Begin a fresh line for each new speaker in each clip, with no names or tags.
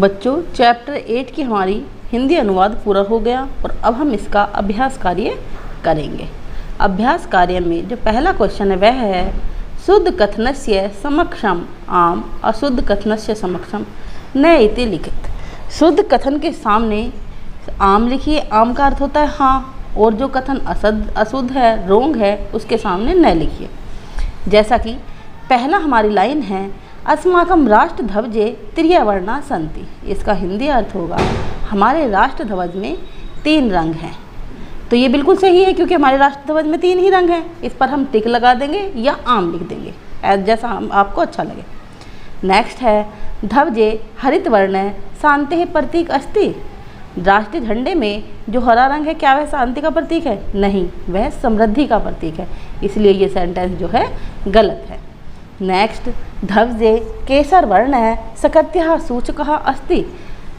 बच्चों चैप्टर 8 की हमारी हिंदी अनुवाद पूरा हो गया और अब हम इसका अभ्यास कार्य करेंगे। अभ्यास कार्य में जो पहला क्वेश्चन है वह है शुद्ध कथनस्य समक्षम आम अशुद्ध कथनस्य समक्षम न इति लिखित। शुद्ध कथन के सामने आम लिखिए। आम का अर्थ होता है हाँ, और जो कथन अशुद्ध है, रोंग है, उसके सामने न लिखिए। जैसा कि पहला हमारी लाइन है अस्माकं राष्ट्र ध्वजे त्रिवर्णा सन्ति। इसका हिंदी अर्थ होगा हमारे राष्ट्र ध्वज में 3 रंग हैं। तो ये बिल्कुल सही है क्योंकि हमारे राष्ट्र ध्वज में 3 ही रंग हैं। इस पर हम टिक लगा देंगे या आम लिख देंगे जैसा आपको अच्छा लगे। नेक्स्ट है ध्वजे हरित वर्ण शांति प्रतीक अस्ति। राष्ट्रीय झंडे में जो हरा रंग है क्या वह शांति का प्रतीक है? नहीं, वह समृद्धि का प्रतीक है। इसलिए ये सेंटेंस जो है गलत है। नेक्स्ट ध्वजे केसर वर्ण है सकत्यः सूचकः अस्ति।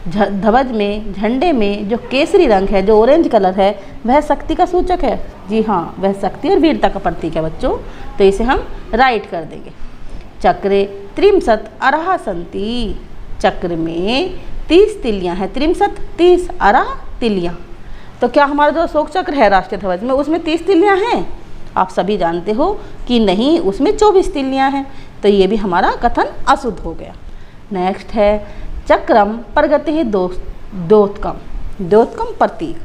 ध्वज में, झंडे में जो केसरी रंग है, जो ऑरेंज कलर है, वह शक्ति का सूचक है। जी हाँ, वह शक्ति और वीरता का प्रतीक है बच्चों। तो इसे हम राइट कर देंगे। चक्रे त्रिंशत् अरः सन्ति। चक्र में 30 तिलियाँ हैं। त्रिंशत् 30, अरः तिलियाँ। तो क्या हमारा जो अशोक चक्र है राष्ट्रीय ध्वज में उसमें 30 तिलियाँ हैं? आप सभी जानते हो कि नहीं, उसमें 24 तिलियाँ हैं। तो ये भी हमारा कथन अशुद्ध हो गया। नेक्स्ट है चक्रम प्रगति द्योतकम। द्योतकम प्रतीक,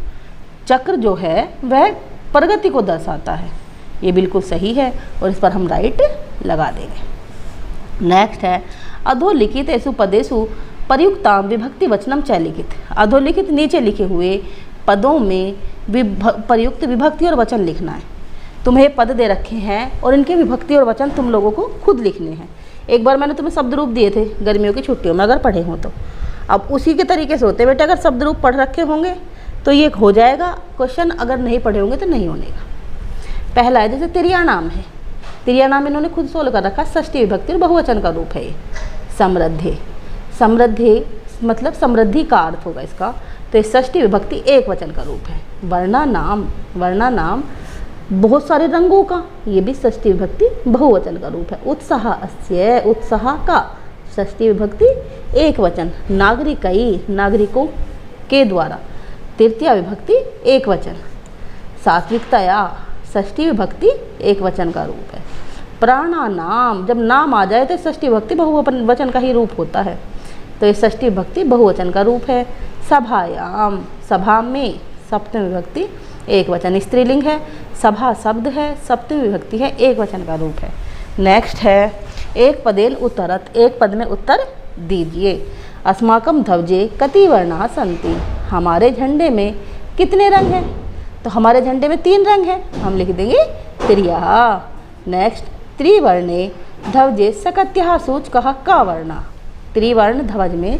चक्र जो है वह प्रगति को दर्शाता है। ये बिल्कुल सही है और इस पर हम राइट लगा देंगे। नेक्स्ट है अधोलिखित ऐसु पदेषु प्रयुक्ताम विभक्ति वचनम च लिखित। अधोलिखित नीचे लिखे हुए पदों में प्रयुक्त विभक्ति और वचन लिखना है। तुम्हें पद दे रखे हैं और इनके विभक्ति और वचन तुम लोगों को खुद लिखने हैं। एक बार मैंने तुम्हें शब्द रूप दिए थे गर्मियों की छुट्टियों में, अगर पढ़े हो तो। अब उसी के तरीके से होते बेटा, अगर शब्द रूप पढ़ रखे होंगे तो ये हो जाएगा क्वेश्चन, अगर नहीं पढ़े होंगे तो नहीं होनेगा। पहला है जैसे तिरिया नाम है। तिरिया नाम इन्होंने खुद सोल्व कर रखा, षष्ठी विभक्ति और बहुवचन का रूप है ये। समृद्धि, समृद्धि मतलब समृद्धि का अर्थ होगा इसका। तो ये षष्ठी विभक्ति एक वचन का रूप है। वर्णा नाम, वर्णा नाम बहुत सारे रंगों का, ये भी षष्ठी विभक्ति बहुवचन का रूप है। उत्साह अस्य, उत्साह का षष्ठी विभक्ति एक वचन। नागरिकई, नागरिकों के द्वारा तृतीया विभक्ति एक वचन। सात्विकतया षष्ठी विभक्ति एक वचन का रूप है। प्राणानाम, जब नाम आ जाए तो षष्ठी विभक्ति बहुवचन का ही रूप होता है। तो ये षष्ठी विभक्ति बहुवचन का रूप है। सभायाम, सभा में सप्तमी विभक्ति एक वचन, स्त्रीलिंग है। सभा शब्द है, सप्तमी विभक्ति है, एक वचन का रूप है। नेक्स्ट है एक पदेन उत्तरत। एक पद में उत्तर दीजिए। अस्माकं ध्वजे कति वर्णाः सन्ति। हमारे झंडे में कितने रंग हैं? तो हमारे झंडे में 3 रंग हैं, हम लिख देंगे त्रियः। नेक्स्ट त्रिवर्णे ध्वजे सकत्यः सूचकः का वर्णः। त्रिवर्ण ध्वज में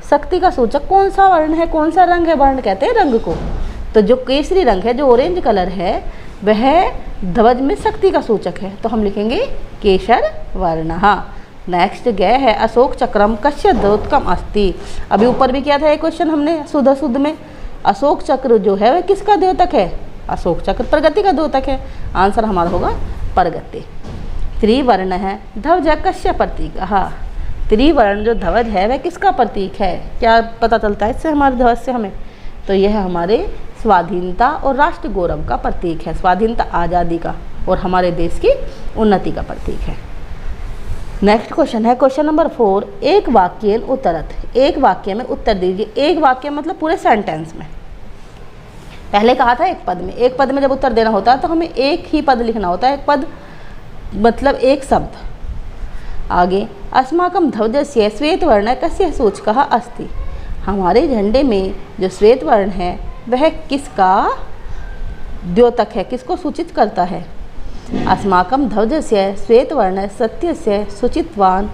शक्ति का सूचक कौन सा वर्ण है, कौन सा रंग है? वर्ण कहते हैं रंग को। तो जो केसरी रंग है, जो ऑरेंज कलर है, वह ध्वज में शक्ति का सूचक है। तो हम लिखेंगे केशर वर्णः। नेक्स्ट गए है अशोक चक्रम कस्य द्योतकम अस्ति। अभी ऊपर भी किया था एक क्वेश्चन हमने शुद्ध अशुद्ध में। अशोक चक्र जो है वह किसका द्योतक है? अशोक चक्र प्रगति का द्योतक है। आंसर हमारा होगा प्रगति। त्रिवर्ण है ध्वज कस्य प्रतीक। हाँ, त्रिवर्ण जो ध्वज है वह किसका प्रतीक है? क्या पता चलता है इससे, हमारे ध्वज से हमें? तो यह हमारे स्वाधीनता और राष्ट्र गौरव का प्रतीक है। स्वाधीनता आज़ादी का और हमारे देश की उन्नति का प्रतीक है। नेक्स्ट क्वेश्चन है क्वेश्चन नंबर 4। एक वाक्य उत्तरत। एक वाक्य में उत्तर दीजिए। एक वाक्य मतलब पूरे सेंटेंस में। पहले कहा था एक पद में। एक पद में जब उत्तर देना होता है तो हमें एक ही पद लिखना होता है। एक पद मतलब एक शब्द। आगे अस्माकं ध्वजस्य श्वेत वर्ण कस्य सूचकः अस्ति। हमारे झंडे में जो श्वेत वर्ण है वह किसका द्योतक है, किसको सूचित करता है? अस्माकं ध्वजस्य श्वेत वर्ण सत्यस्य सूचितवान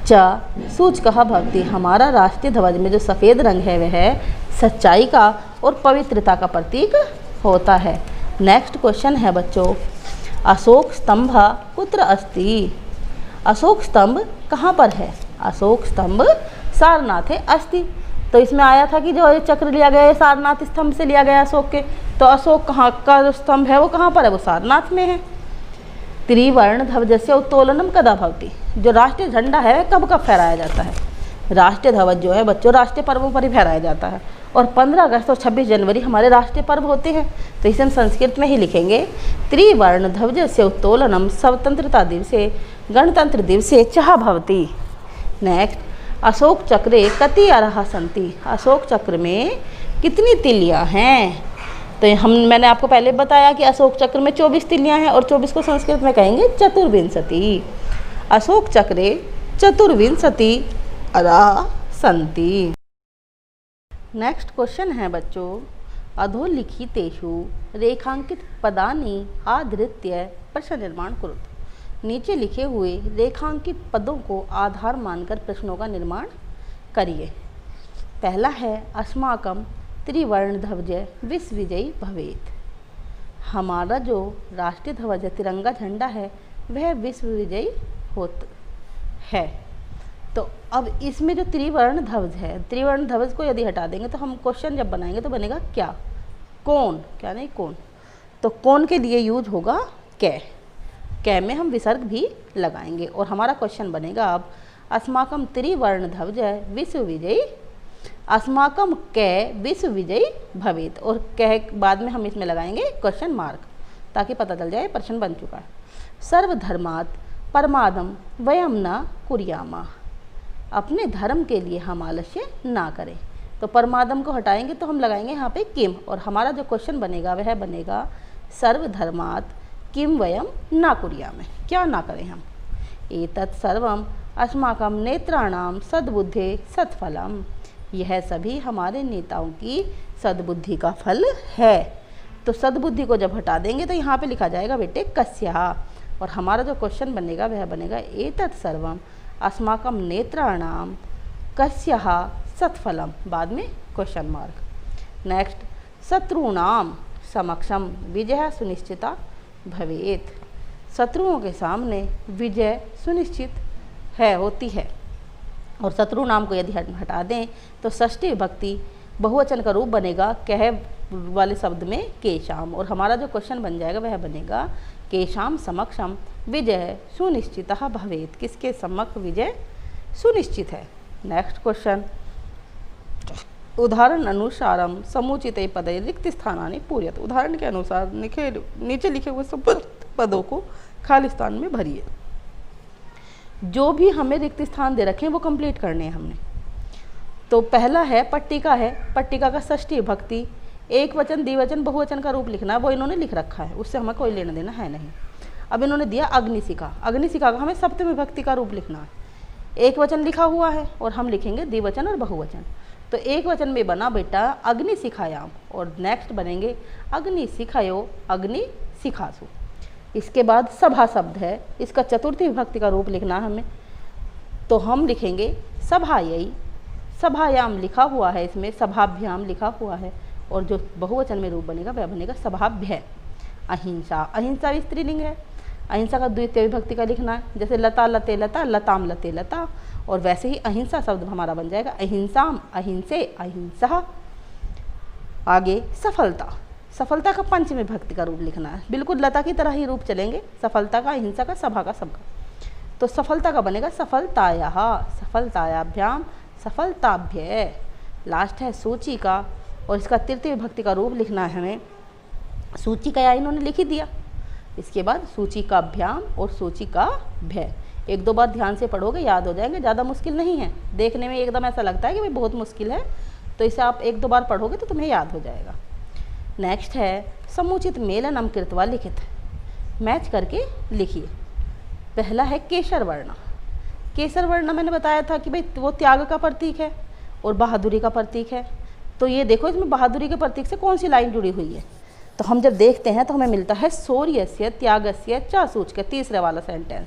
च सूचकः भवति। हमारा राष्ट्रीय ध्वज में जो सफ़ेद रंग है वह सच्चाई का और पवित्रता का प्रतीक होता है। नेक्स्ट क्वेश्चन है बच्चों अशोक स्तंभ कुत्र अस्ति। अशोक स्तंभ कहाँ पर है? अशोक स्तंभ सारनाथ है अस्ति। तो इसमें आया था कि जो चक्र लिया गया है सारनाथ स्तंभ से लिया गया अशोक के। तो अशोक कहाँ का जो स्तंभ है वो कहाँ पर है? वो सारनाथ में है। त्रिवर्ण ध्वजस्य उत्तोलनम कदा भवति। जो राष्ट्रीय झंडा है कब कब फहराया जाता है? राष्ट्रीय ध्वज जो है बच्चों राष्ट्रीय पर्वों पर ही फहराया जाता है, और 15 अगस्त और 26 जनवरी हमारे राष्ट्रीय पर्व होते हैं। तो इसे हम संस्कृत में ही लिखेंगे, त्रिवर्ण ध्वजस्य उत्तोलनम स्वतंत्रता दिवसे गणतंत्र दिवसे चः भवति। नेक्स्ट, अशोक चक्रे कति अरः सन्ति, अशोक चक्र में कितनी तिलियाँ हैं। तो मैंने आपको पहले बताया कि अशोक चक्र में 24 तिलियाँ हैं, और 24 को संस्कृत में कहेंगे चतुर्विंशति। अशोक चक्रे चतुर्विंशति अरः सन्ति। नेक्स्ट क्वेश्चन है बच्चों, अधोलिखितेषु रेखांकित पदानि आधृत्य प्रश्न निर्माण कुरुत। नीचे लिखे हुए रेखांकित पदों को आधार मानकर प्रश्नों का निर्माण करिए। पहला है, अस्माकं त्रिवर्ण ध्वज विश्व विजयी भवेत्। हमारा जो राष्ट्रीय ध्वज है, तिरंगा झंडा है, वह विश्व विजयी होता है। तो अब इसमें जो त्रिवर्ण ध्वज है, त्रिवर्ण ध्वज को यदि हटा देंगे तो हम क्वेश्चन जब बनाएंगे तो बनेगा क्या, कौन, क्या नहीं कौन। तो कौन के लिए यूज होगा कै, कै में हम विसर्ग भी लगाएंगे, और हमारा क्वेश्चन बनेगा अब, अस्माकं त्रिवर्ण ध्वज विश्व विजयी, अस्माकं कै विश्व विजयी भवेत्, और कै बाद में हम इसमें लगाएंगे क्वेश्चन मार्क, ताकि पता चल जाए प्रश्न बन चुका है। सर्वधर्मात् परमादम वयम न कुर्यामा, अपने धर्म के लिए हम आलस्य ना करें। तो परमादम को हटाएंगे तो हम लगाएंगे यहाँ पे किम, और हमारा जो क्वेश्चन बनेगा वह बनेगा सर्वधर्मात् किम वयम ना कुर्याम, क्या ना करें हम। एतत् सर्वम अस्माकं नेत्राणां सद्बुद्धे सत्फलम, यह सभी हमारे नेताओं की सद्बुद्धि का फल है। तो सद्बुद्धि को जब हटा देंगे तो यहाँ पे लिखा जाएगा बेटे कस्या, और हमारा जो क्वेश्चन बनेगा वह बनेगा एतत् सर्वम अस्माकं नेत्राणां कस्यः सत्फलम, बाद में क्वेश्चन मार्क। नेक्स्ट, शत्रुणाम समक्षम विजय सुनिश्चिता भवेत्, शत्रुओं के सामने विजय सुनिश्चित है, होती है। और शत्रु नाम को यदि हटा दें तो षष्ठी विभक्ति बहुवचन का रूप बनेगा कह वाले शब्द में केशाम, और हमारा जो क्वेश्चन बन जाएगा वह बनेगा केशाम समक्षम विजय सुनिश्चितः भवेत्, किसके समक्ष विजय सुनिश्चित है। नेक्स्ट क्वेश्चन, उदाहरण अनुसारम समुचिते पदे रिक्त स्थानानि पूर्यत, उदाहरण के अनुसार नीचे लिखे हुए सब पदों को खाली स्थान में भरिए। जो भी हमें रिक्त स्थान दे रखे हैं वो कंप्लीट करने हैं हमने। तो पहला है पट्टिका, है पट्टिका का षष्ठी विभक्ति एक वचन द्विवचन बहुवचन का रूप लिखना है, वो इन्होंने लिख रखा है, उससे हमें कोई लेना देना है नहीं। अब इन्होंने दिया अग्निशिखा, अग्निशिखा का हमें सप्तमी विभक्ति का रूप लिखना है, एक वचन लिखा हुआ है और हम लिखेंगे द्विवचन और बहुवचन। तो एक वचन में बना बेटा अग्निशिखायाम, और नेक्स्ट बनेंगे अग्निशिखयो अग्निशिखासु। इसके बाद सभा शब्द है, इसका चतुर्थी विभक्ति का रूप लिखना है हमें, तो हम लिखेंगे सभायै, सभायाम लिखा हुआ है, इसमें सभाभ्याम लिखा हुआ है, और जो बहुवचन में रूप बनेगा वह बनेगा सभाभ्य। अहिंसा, अहिंसा भी स्त्रीलिंग है, अहिंसा का द्वितीय विभक्ति का लिखना है, जैसे लता लते लता, लताम लते लता, और वैसे ही अहिंसा शब्द हमारा बन जाएगा अहिंसाम अहिंसे अहिंसा। आगे सफलता, सफलता का पंचमी विभक्ति का रूप लिखना है, बिल्कुल लता की तरह ही रूप चलेंगे, सफलता का, अहिंसा का, सभा का, सबका। तो सफलता का बनेगा सफलतायाः, सफलतायाभ्याम, सफलताभ्य। लास्ट है सूची का, और इसका तृतीय विभक्ति का रूप लिखना है हमें, सूची का या इन्होंने लिख ही दिया, इसके बाद सूची का अभ्याम और सूची का भय। एक दो बार ध्यान से पढ़ोगे याद हो जाएंगे, ज़्यादा मुश्किल नहीं है, देखने में एकदम ऐसा लगता है कि भाई बहुत मुश्किल है, तो इसे आप एक दो बार पढ़ोगे तो तुम्हें याद हो जाएगा। नेक्स्ट है समुचित मेलनम कृत्वा लिखित, मैच करके लिखिए। पहला है केसर वर्ण, केसर वर्ण मैंने बताया था कि भाई वो त्याग का प्रतीक है और बहादुरी का प्रतीक है। तो ये देखो इसमें बहादुरी के प्रतीक से कौन सी लाइन जुड़ी हुई है, तो हम जब देखते हैं तो हमें मिलता है शौर्यस्य त्यागस्य च सूचक, तीसरे वाला सेंटेंस,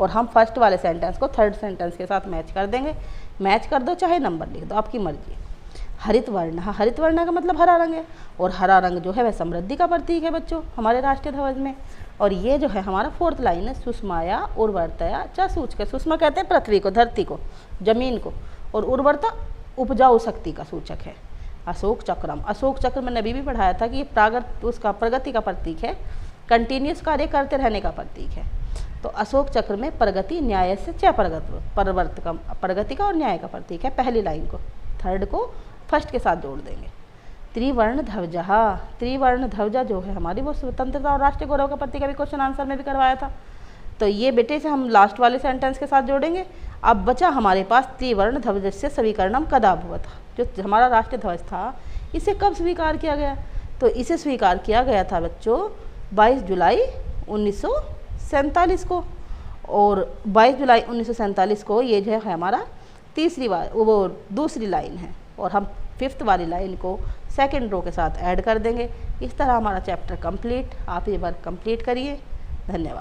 और हम फर्स्ट वाले सेंटेंस को थर्ड सेंटेंस के साथ मैच कर देंगे। मैच कर दो चाहे नंबर लिख दो, आपकी मर्जी। हरित वर्ण, हरित वर्ण का मतलब हरा रंग है, और हरा रंग जो है वह समृद्धि का प्रतीक है बच्चों हमारे राष्ट्रीय ध्वज में। और ये जो है हमारा फोर्थ लाइन है सुषमाया उर्वरतया च सूचक, सुषमा कहते हैं पृथ्वी को, धरती को, जमीन को, और उर्वरता उपजाऊ शक्ति का सूचक है। अशोक चक्रम, अशोक चक्र मैंने अभी भी पढ़ाया था कि ये उसका प्रगति का प्रतीक है, कंटिन्यूस कार्य करते रहने का प्रतीक है। तो अशोक चक्र में प्रगति न्याय से च प्रवर्तकम, प्रगति का और न्याय का प्रतीक है पहली लाइन को, थर्ड को फर्स्ट के साथ जोड़ देंगे। त्रिवर्ण ध्वजा, त्रिवर्ण ध्वजा जो है हमारी वो स्वतंत्रता और राष्ट्रीय गौरव का प्रतीक, अभी क्वेश्चन आंसर में भी करवाया था। तो ये बेटे से हम लास्ट वाले सेंटेंस के साथ जोड़ेंगे। अब बचा हमारे पास त्रिवर्ण ध्वजस्य स्वीकरणम कदा भवत, जो हमारा राष्ट्रीय ध्वज था इसे कब स्वीकार किया गया? तो इसे स्वीकार किया गया था बच्चों 22 जुलाई 1947 को, और 22 जुलाई 1947 को ये जो है हमारा तीसरी बार वो दूसरी लाइन है, और हम फिफ्थ वाली लाइन को सेकंड रो के साथ ऐड कर देंगे। इस तरह हमारा चैप्टर कंप्लीट। आप ये वर्क कंप्लीट करिए। धन्यवाद।